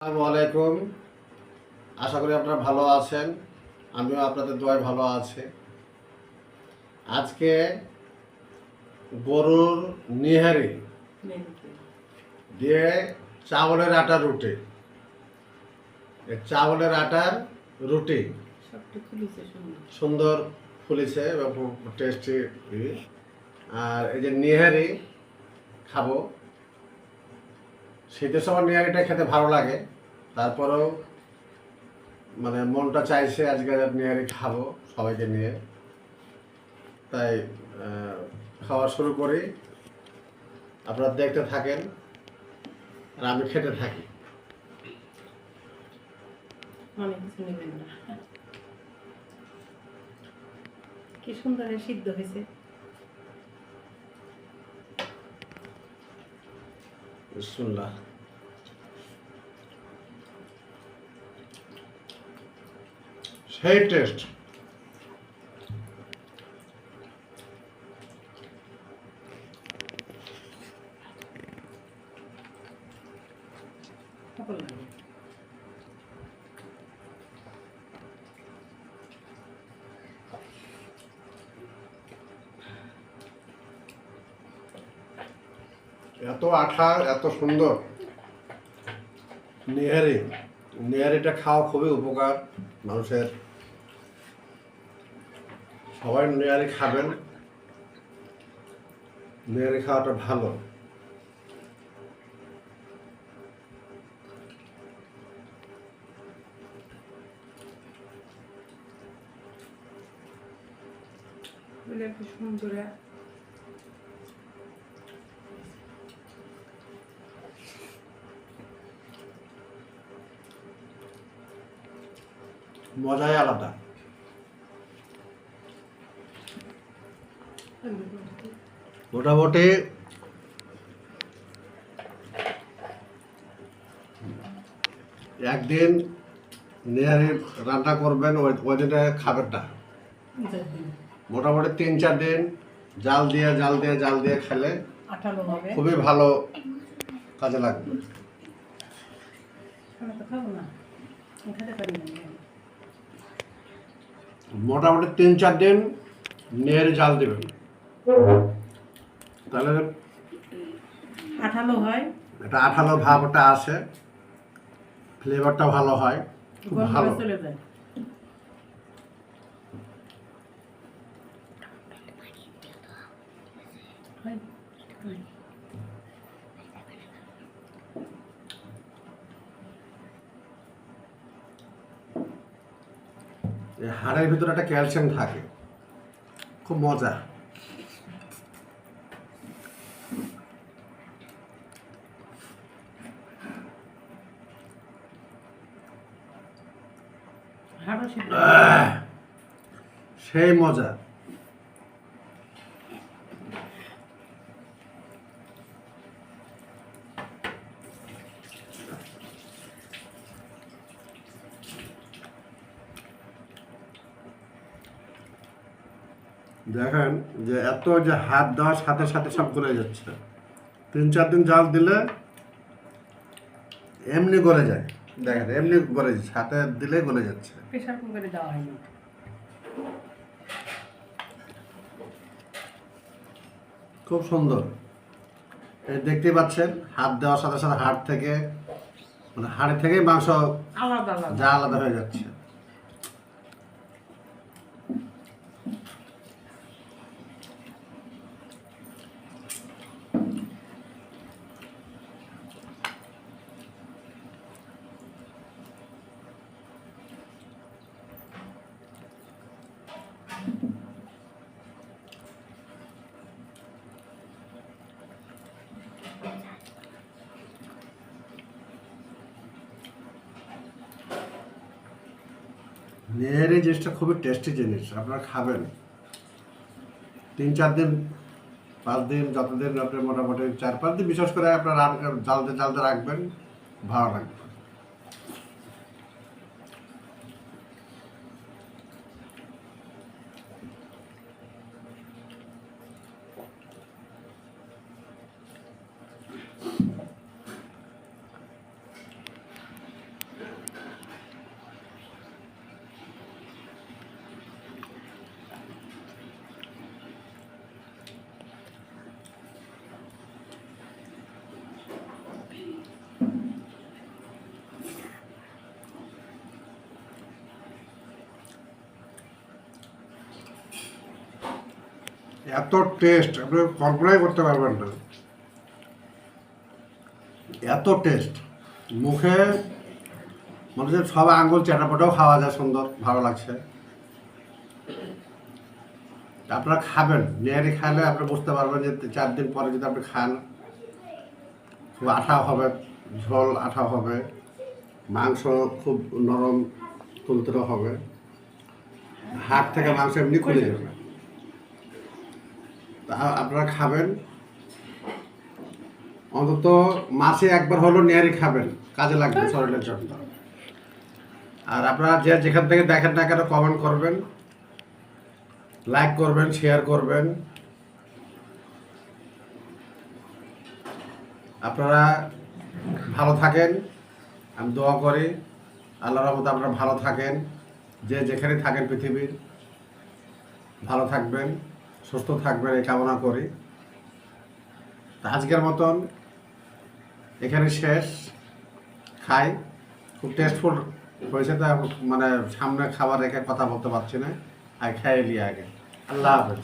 আসসালামু আলাইকুম। আশা করি আপনারা ভালো আছেন। আমিও আপনাদের দোয়ায় ভালো আছি। আজকে গরুর নিহারি দিয়ে চাউলের আটার রুটি, চাউলের আটার রুটি সুন্দর ফুলিছে এবং টেস্টি। আর এই যে নিহারি খাবো, শীতের সময় নিহারিটা খেতে ভালো লাগে। তারপরেও মনটা চাইছে আজকে নিহারি খাবো সবাইকে নিয়ে, তাই খাওয়া শুরু করি। আপনারা দেখতে থাকেন আর আমি খেতে থাকি। অনেক কিছু নেবেন না। কি সুন্দর সিদ্ধ হয়েছে। বিসমিল্লাহ। সেই টেস্ট। এত আঠা, এত সুন্দর নিহারিটা খাওয়া খুবই উপকার মানুষের। সবাই নিহারি খাবেন, নিহারি খাওয়াটা ভালো। একটু সুন্দর মজাই আলাদা। মোটামুটি একদিন নিহারি রান্না করবেন, ওই দিনে খাবেন না। মোটামুটি 3-4 দিন জাল দিয়ে খেলে খুবই ভালো কাজে লাগবে। মোটামুটি 3-4 দিন নিহারি জাল দেবেন, তাহলে আঠালো হয়, এটা আঠালো ভাবটা আসে, ফ্লেভারটা ভালো হয়, খুব ভালো। চলে যায়। হাড়ের ভিতরে একটা ক্যালসিয়াম থাকে, খুব মজা। সেই মজা। দেখেন যে এত যে হাত দেওয়ার সাথে সাথে সব গলে যাচ্ছে। 3-4 দিন জাল দিলে এমনি গলে যায়। দেখেন এমনি গলে যাচ্ছে, হাতে দিলে গলে যাচ্ছে। প্রেসার কুকারে দেওয়া হয়নি। খুব সুন্দর। এই দেখতে পাচ্ছেন হাত দেওয়ার সাথে সাথে হাড় থেকে মাংস আলাদা আলাদা হয়ে যাচ্ছে। নেহারি জিনিসটা খুবই টেস্টি জিনিস, আপনারা খাবেন। 3-4 দিন 5 দিন যতদিন আপনি মোটামুটি 4-5 দিন বিশেষ করে আপনার জালতে রাখবেন, ভালো লাগবে। এত টেস্ট আপনি কল্পনাই করতে পারবেন না, এত টেস্ট। মুখে মানুষের সব আঙ্গুল চেটাপটাও খাওয়া যায়, সুন্দর ভালো লাগছে। আপনারা খাবেন, নেহারি খাইলে আপনি বুঝতে পারবেন যে 4 দিন পরে যদি আপনি খান খুব আঠা হবে, ঝোল আঠা হবে, মাংস খুব নরম তুলতুলে হবে, হাট থেকে মাংস এমনি খুলে যাবে। তা আপনারা খাবেন, অন্তত মাসে একবার হলেও নেহারি খাবেন, কাজে লাগবে শরীরের জন্য। আর আপনারা যে যেখান থেকে দেখেন না কেন কমেন্ট করবেন, লাইক করবেন, শেয়ার করবেন। আপনারা ভালো থাকেন, আমি দোয়া করি আল্লাহর রহমতে আপনারা ভালো থাকেন, যে যেখানে থাকেন পৃথিবীর ভালো থাকবেন, সুস্থ থাকবেন এই কামনা করি। তা আজকের মতন এখানে শেষ। খাই, খুব টেস্টফুল হয়েছে, তা মানে সামনে খাবার রেখে কথা বলতে পারছি না, আর খেয়ে নিয়ে আগে। আল্লাহ হাফেজ।